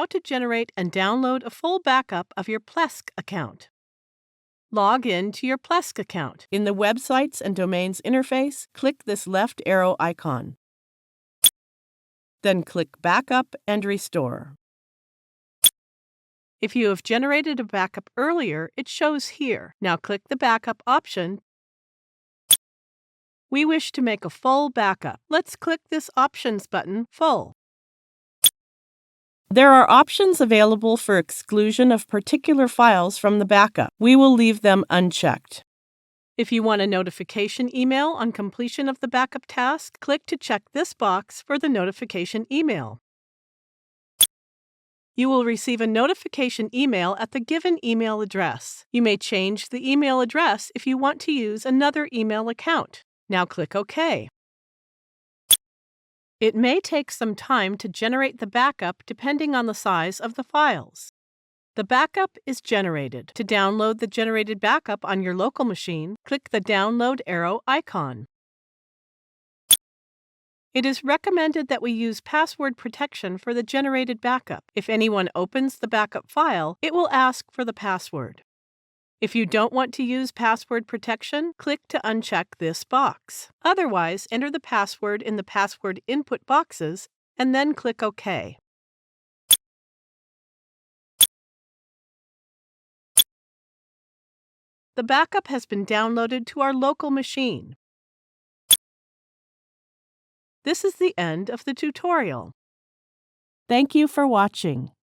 how to generate and download a full backup of your Plesk account. Log in to your Plesk account. In the Websites and Domains interface, click this left arrow icon. Then click Backup and Restore. If you have generated a backup earlier, it shows here. Now click the Backup option. We wish to make a full backup. Let's click this Options button, Full. There are options available for exclusion of particular files from the backup. We will leave them unchecked. If you want a notification email on completion of the backup task, click to check this box for the notification email. You will receive a notification email at the given email address. You may change the email address if you want to use another email account. Now click OK. It may take some time to generate the backup depending on the size of the files. The backup is generated. To download the generated backup on your local machine, click the Download arrow icon. It is recommended that we use password protection for the generated backup. If anyone opens the backup file, it will ask for the password. If you don't want to use password protection, click to uncheck this box. Otherwise, enter the password in the password input boxes and then click OK. The backup has been downloaded to our local machine. This is the end of the tutorial. Thank you for watching.